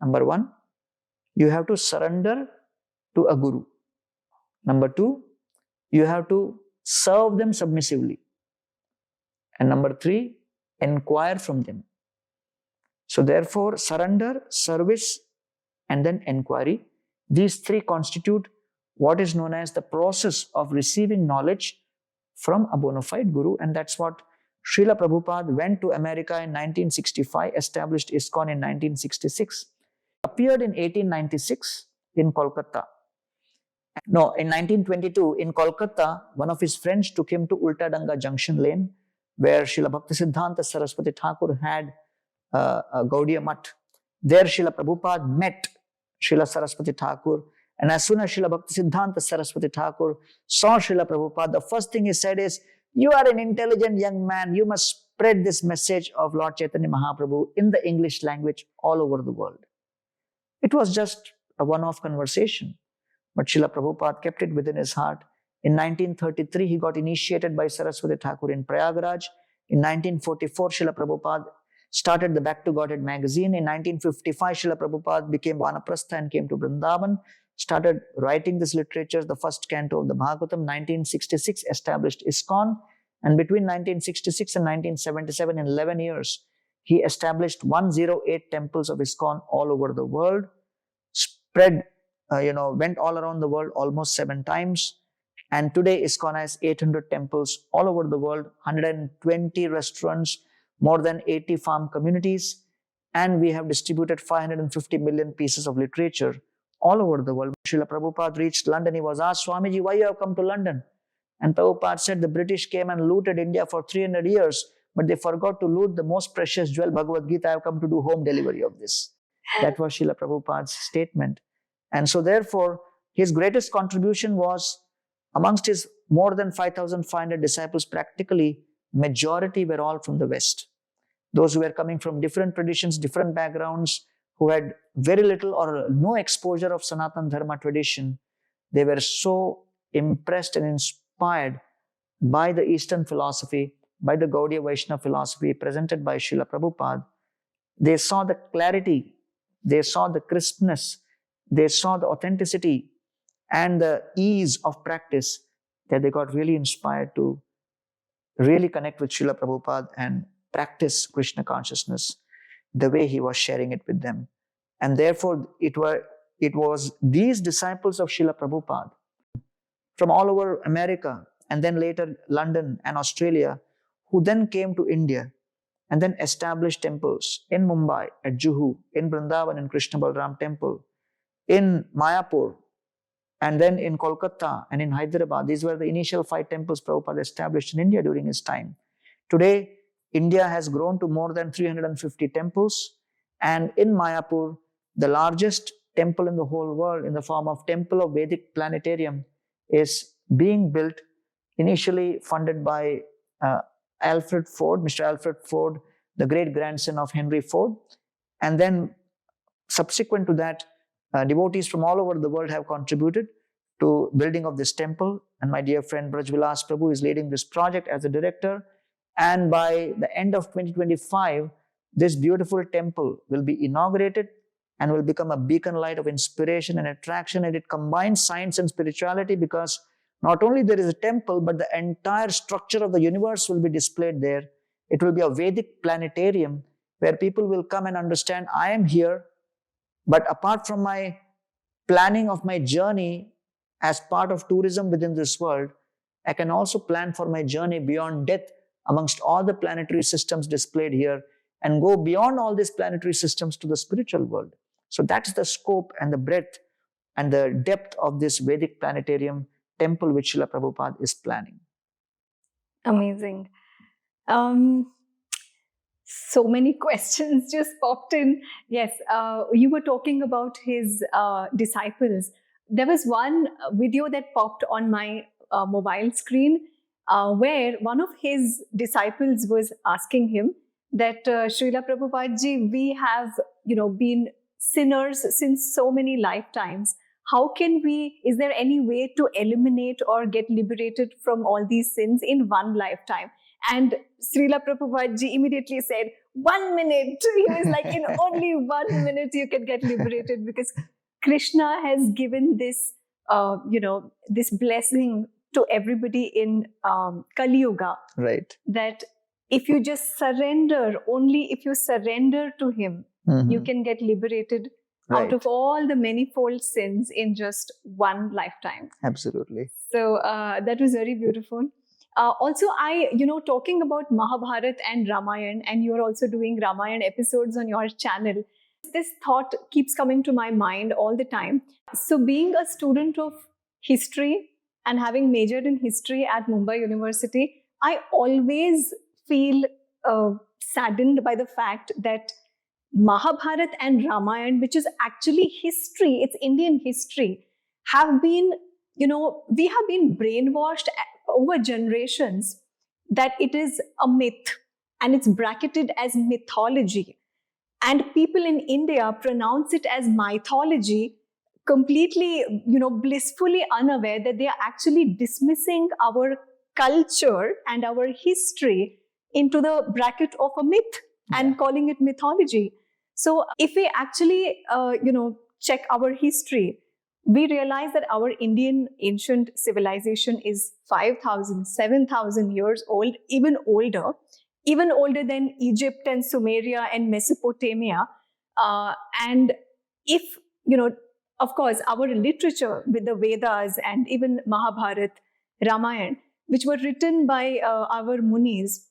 Number 1, you have to surrender to a guru. Number 2, you have to serve them submissively. And number 3, inquire from them. So therefore, surrender, service, and then inquiry. These 3 constitute what is known as the process of receiving knowledge from a bona fide guru. And that's what Srila Prabhupada went to America in 1965, established ISKCON in 1966, appeared in 1896 in Kolkata. No, in 1922 in Kolkata, one of his friends took him to Ulta Danga Junction Lane, where Srila Bhaktisiddhanta Saraswati Thakur had a Gaudiya Math. There Srila Prabhupada met Srila Saraswati Thakur, and as soon as Srila Bhaktisiddhanta Saraswati Thakur saw Srila Prabhupada, the first thing he said is, you are an intelligent young man, you must spread this message of Lord Chaitanya Mahaprabhu in the English language all over the world. It was just a one-off conversation, but Srila Prabhupada kept it within his heart. In 1933, he got initiated by Saraswati Thakur in Prayagraj. In 1944, Srila Prabhupada started the Back to Godhead magazine. In 1955, Srila Prabhupada became Vanaprastha and came to Vrindavan, started writing this literature, the first canto of the Bhagavatam. 1966, established ISKCON. And between 1966 and 1977, in 11 years, he established 108 temples of ISKCON all over the world, spread, went all around the world almost 7 times. And today ISKCON has 800 temples all over the world, 120 restaurants, more than 80 farm communities, and we have distributed 550 million pieces of literature all over the world. Srila Prabhupada reached London. He was asked, Swamiji, why you have come to London? And Prabhupada said, the British came and looted India for 300 years, but they forgot to loot the most precious jewel, Bhagavad Gita. I have come to do home delivery of this. That was Srila Prabhupada's statement. And so therefore, his greatest contribution was, amongst his more than 5,500 disciples, practically majority were all from the West. Those who were coming from different traditions, different backgrounds, who had very little or no exposure of Sanatana Dharma tradition, they were so impressed and inspired by the Eastern philosophy, by the Gaudiya Vaishnava philosophy presented by Srila Prabhupada. They saw the clarity, they saw the crispness, they saw the authenticity and the ease of practice, that they got really inspired to really connect with Srila Prabhupada and practice Krishna consciousness the way he was sharing it with them. And therefore, it was these disciples of Srila Prabhupada from all over America and then later London and Australia, who then came to India and then established temples in Mumbai, at Juhu, in Vrindavan, in Krishna Balram Temple, in Mayapur, and then in Kolkata and in Hyderabad. These were the initial 5 temples Prabhupada established in India during his time. Today, India has grown to more than 350 temples, and in Mayapur, the largest temple in the whole world in the form of Temple of Vedic Planetarium is being built, initially funded by Alfred Ford, Mr. Alfred Ford, the great grandson of Henry Ford. And then subsequent to that, devotees from all over the world have contributed to building of this temple. And my dear friend Brajvilas Prabhu is leading this project as a director. And by the end of 2025, this beautiful temple will be inaugurated and will become a beacon light of inspiration and attraction. And it combines science and spirituality, because not only there is a temple, but the entire structure of the universe will be displayed there. It will be a Vedic planetarium where people will come and understand, I am here, but apart from my planning of my journey as part of tourism within this world, I can also plan for my journey beyond death amongst all the planetary systems displayed here, and go beyond all these planetary systems to the spiritual world. So that's the scope and the breadth and the depth of this Vedic planetarium temple which Srila Prabhupada is planning. Amazing. So many questions just popped in. Yes, you were talking about his disciples. There was one video that popped on my mobile screen where one of his disciples was asking him that Srila Prabhupada ji, we have been sinners since so many lifetimes. How can we, is there any way to eliminate or get liberated from all these sins in one lifetime? And Srila Prabhupada ji immediately said, 1 minute. He was like, in only 1 minute you can get liberated, because Krishna has given this, this blessing to everybody in Kali Yuga. Right. That if you just surrender, only if you surrender to him, you can get liberated out of all the manifold sins in just one lifetime. Absolutely. So that was very beautiful. Also, talking about Mahabharat and Ramayan, and you're also doing Ramayan episodes on your channel, this thought keeps coming to my mind all the time. So being a student of history and having majored in history at Mumbai University, I always feel saddened by the fact that Mahabharat and Ramayan, which is actually history, it's Indian history, have been, we have been brainwashed over generations that it is a myth and it's bracketed as mythology. And people in India pronounce it as mythology, completely, blissfully unaware that they are actually dismissing our culture and our history into the bracket of a myth and calling it mythology. So if we actually, check our history, we realize that our Indian ancient civilization is 5,000, 7,000 years old, even older than Egypt and Sumeria and Mesopotamia. And if, of course, our literature with the Vedas and even Mahabharat, Ramayan, which were written by our Munis,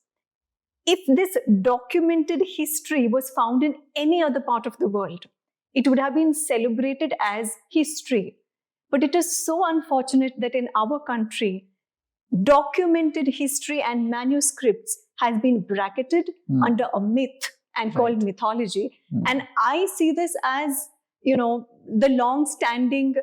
if this documented history was found in any other part of the world, it would have been celebrated as history. But it is so unfortunate that in our country, documented history and manuscripts has been bracketed under a myth and called mythology. And I see this as, the long-standing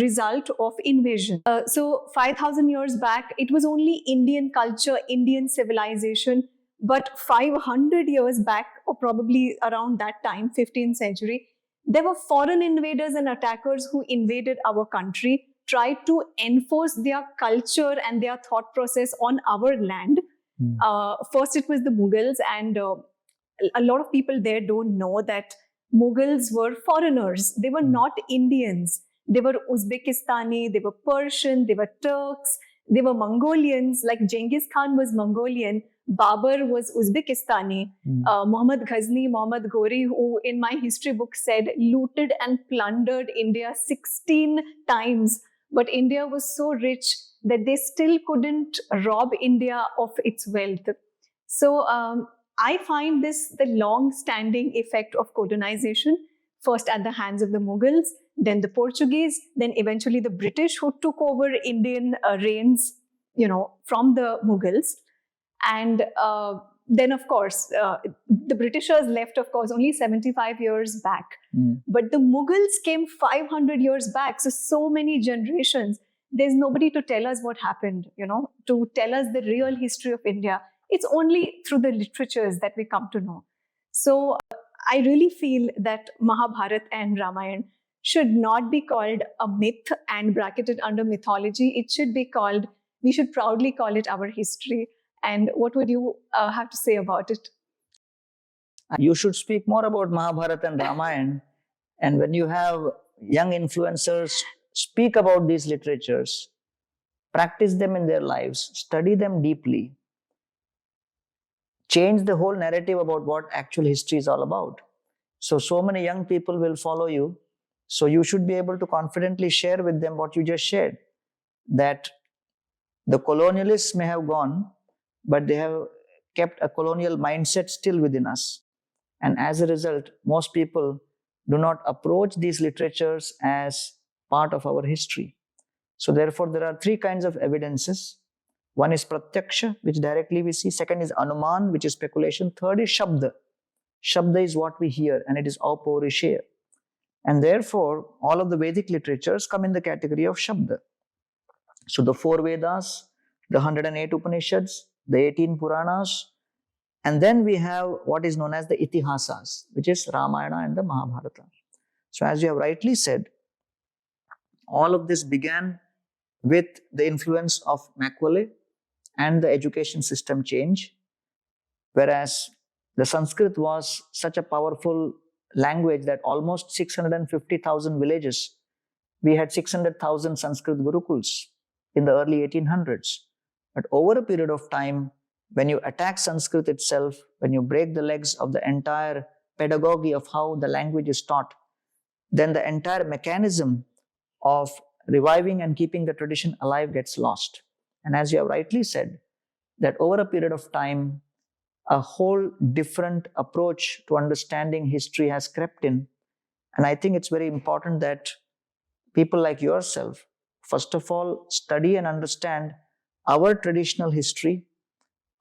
result of invasion. So 5,000 years back, it was only Indian culture, Indian civilization. But 500 years back, or probably around that time, 15th century, there were foreign invaders and attackers who invaded our country, tried to enforce their culture and their thought process on our land. First, it was the Mughals, and a lot of people there don't know that Mughals were foreigners. They were not Indians. They were Uzbekistani, they were Persian, they were Turks, they were Mongolians, like Genghis Khan was Mongolian, Babur was Uzbekistani, Muhammad Ghazni, Muhammad Ghori, who in my history book said looted and plundered India 16 times. But India was so rich that they still couldn't rob India of its wealth. So I find this the long-standing effect of colonization, first at the hands of the Mughals, then the Portuguese, then eventually the British, who took over Indian reigns, from the Mughals. And then, of course, the Britishers left, of course, only 75 years back. But the Mughals came 500 years back. So many generations. There's nobody to tell us what happened, to tell us the real history of India. It's only through the literatures that we come to know. So I really feel that Mahabharat and Ramayan should not be called a myth and bracketed under mythology. It should be called, we should proudly call it our history. And what would you have to say about it? You should speak more about Mahabharata and Ramayan. And when you have young influencers speak about these literatures, practice them in their lives, study them deeply, change the whole narrative about what actual history is all about. So many young people will follow you. So you should be able to confidently share with them what you just shared, that the colonialists may have gone, but they have kept a colonial mindset still within us. And as a result, most people do not approach these literatures as part of our history. So therefore, there are three kinds of evidences. One is pratyaksha, which directly we see. Second is anuman, which is speculation. Third is shabda. Shabda is what we hear, and it is auporishya. And therefore, all of the Vedic literatures come in the category of shabda. So the four Vedas, the 108 Upanishads, the 18 Puranas, and then we have what is known as the Itihasas, which is Ramayana and the Mahabharata. So as you have rightly said, all of this began with the influence of Macaulay and the education system change, whereas the Sanskrit was such a powerful language that almost 650,000 villages, we had 600,000 Sanskrit Gurukuls in the early 1800s. But over a period of time, when you attack Sanskrit itself, when you break the legs of the entire pedagogy of how the language is taught, then the entire mechanism of reviving and keeping the tradition alive gets lost. And as you have rightly said, that over a period of time, a whole different approach to understanding history has crept in. And I think it's very important that people like yourself, first of all, study and understand our traditional history,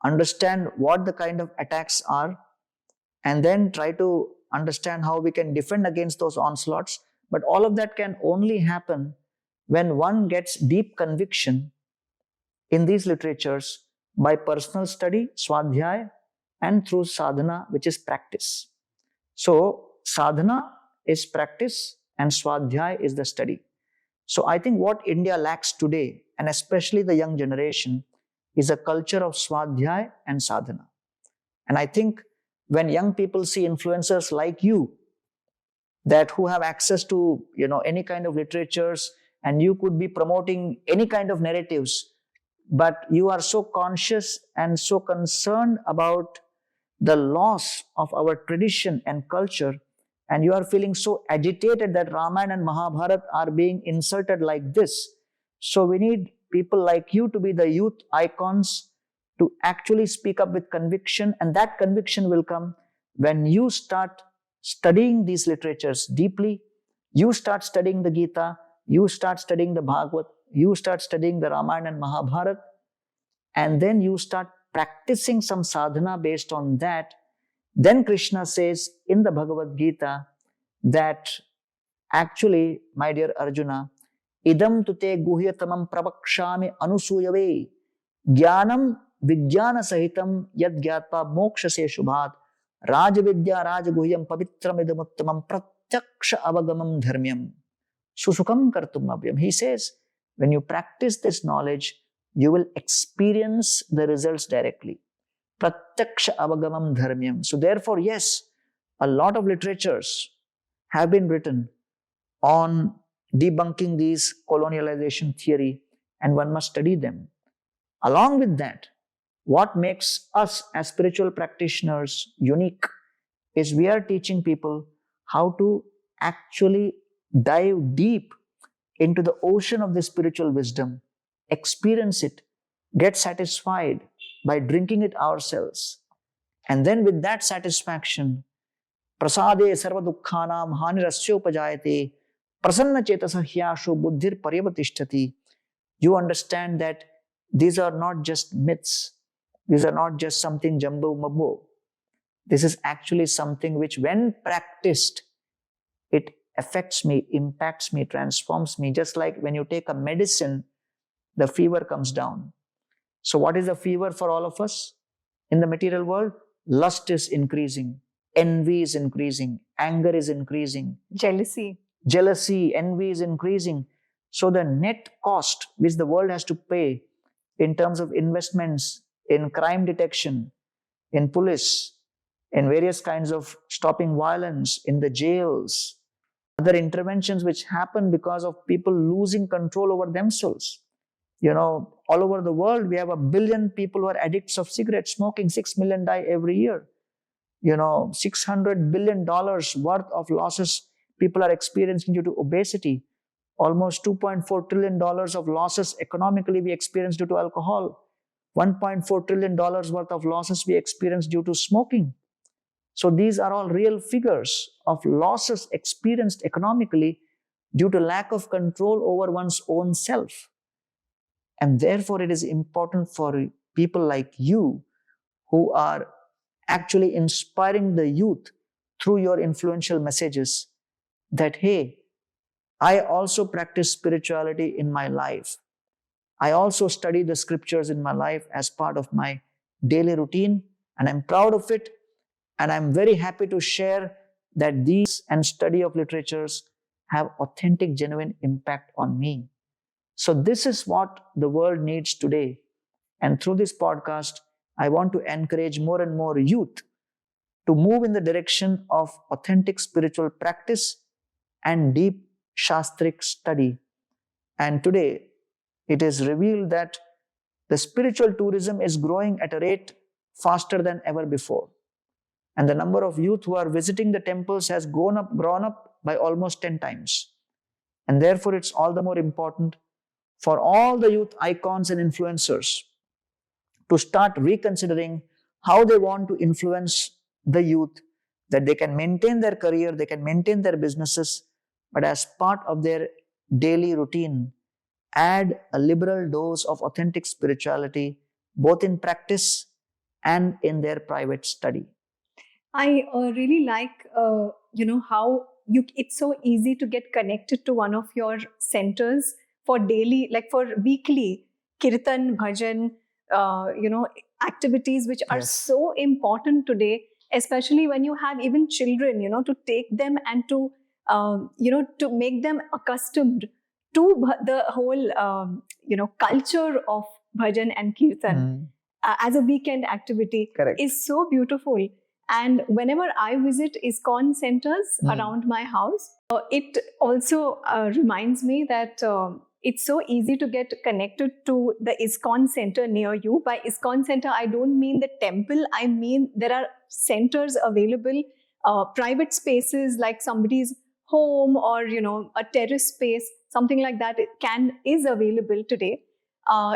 understand what the kind of attacks are, and then try to understand how we can defend against those onslaughts. But all of that can only happen when one gets deep conviction in these literatures by personal study, swadhyaya, and through sadhana, which is practice. So sadhana is practice and swadhyaya is the study. So I think what India lacks today, and especially the young generation, is a culture of swadhyaya and sadhana. And I think when young people see influencers like you, that who have access to any kind of literatures, and you could be promoting any kind of narratives, but you are so conscious and so concerned about the loss of our tradition and culture, and you are feeling so agitated that Ramayana and Mahabharat are being inserted like this. So we need people like you to be the youth icons, to actually speak up with conviction, and that conviction will come when you start studying these literatures deeply. You start studying the Gita, you start studying the Bhagavad, you start studying the Ramayana and Mahabharat, and then you start practicing some sadhana based on that. Then Krishna says in the Bhagavad Gita that actually, my dear Arjuna, idam tute guhyatamam pravakshami anusuyave jnanam vijnana sahitam yad gyatva mokshase shubhat rajavidya rajaguhyam pavitram idamuttamam pratyaksha avagamam dharmyam susukam kartum abhyam. He says, when you practice this knowledge, you will experience the results directly. Pratyaksha avagamam dharmyam. So therefore, yes, a lot of literatures have been written on debunking these colonialization theory, and one must study them. Along with that, what makes us as spiritual practitioners unique is we are teaching people how to actually dive deep into the ocean of the spiritual wisdom, experience it, get satisfied by drinking it ourselves. And then with that satisfaction, prasade sarva dukkhanam hanirasya prasanna chetasa hyasho buddhir paryavatishthati. You understand that these are not just myths. These are not just something jumbo mumbo. This is actually something which, when practiced, it affects me, impacts me, transforms me. Just like when you take a medicine, the fever comes down. So what is the fever for all of us in the material world? Lust is increasing, envy is increasing, anger is increasing, Jealousy, envy is increasing. So the net cost which the world has to pay in terms of investments in crime detection, in police, in various kinds of stopping violence in the jails, other interventions which happen because of people losing control over themselves. All over the world, we have 1 billion people who are addicts of cigarette smoking. 6 million die every year. $600 billion worth of losses people are experiencing due to obesity. Almost $2.4 trillion of losses economically we experience due to alcohol. $1.4 trillion worth of losses we experience due to smoking. So these are all real figures of losses experienced economically due to lack of control over one's own self. And therefore, it is important for people like you who are actually inspiring the youth through your influential messages that, hey, I also practice spirituality in my life. I also study the scriptures in my life as part of my daily routine, and I'm proud of it. And I'm very happy to share that these and study of literatures have authentic, genuine impact on me. So this is what the world needs today. And through this podcast, I want to encourage more and more youth to move in the direction of authentic spiritual practice and deep Shastric study. And today, it is revealed that the spiritual tourism is growing at a rate faster than ever before. And the number of youth who are visiting the temples has grown up by almost 10 times. And therefore, it's all the more important for all the youth icons and influencers to start reconsidering how they want to influence the youth, that they can maintain their career, they can maintain their businesses, but as part of their daily routine, add a liberal dose of authentic spirituality, both in practice and in their private study. I really like, how it's so easy to get connected to one of your centers for daily, like for weekly kirtan, bhajan, activities which are so important today, especially when you have even children, to take them and to, to make them accustomed to the whole, culture of bhajan and kirtan as a weekend activity. Correct. Is so beautiful. And whenever I visit ISKCON centers around my house, it also reminds me that it's so easy to get connected to the ISKCON center near you. By ISKCON center, I don't mean the temple. I mean there are centers available, private spaces like somebody's home or, a terrace space, something like that is available today.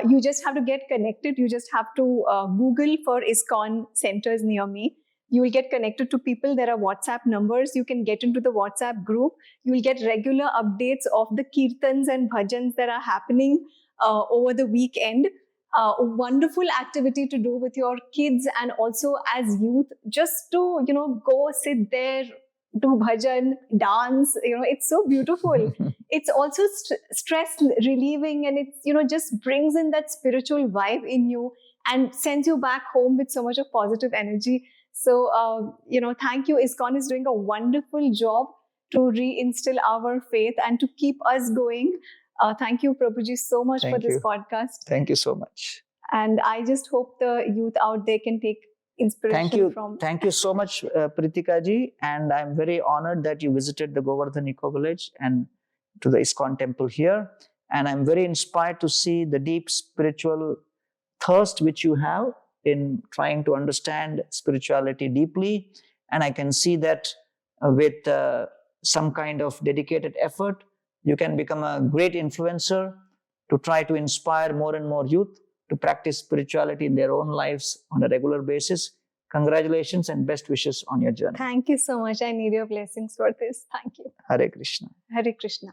You just have to get connected. You just have to Google for ISKCON centers near me. You will get connected to people. There are WhatsApp numbers. You can get into the WhatsApp group. You will get regular updates of the kirtans and bhajans that are happening over the weekend. A wonderful activity to do with your kids and also as youth, just to, go sit there, do bhajan, dance. It's so beautiful. It's also stress relieving, and it's, just brings in that spiritual vibe in you and sends you back home with so much of positive energy. So, thank you. ISKCON is doing a wonderful job to reinstill our faith and to keep us going. Thank you, Prabhuji, so much for this podcast. Thank you so much. And I just hope the youth out there can take inspiration from. Thank you so much, Preetika ji. And I'm very honored that you visited the Govardhan Eco Village and to the ISKCON temple here. And I'm very inspired to see the deep spiritual thirst which you have in trying to understand spirituality deeply. And I can see that with some kind of dedicated effort, you can become a great influencer to try to inspire more and more youth to practice spirituality in their own lives on a regular basis. Congratulations and best wishes on your journey. Thank you so much. I need your blessings for this. Thank you. Hare Krishna. Hare Krishna.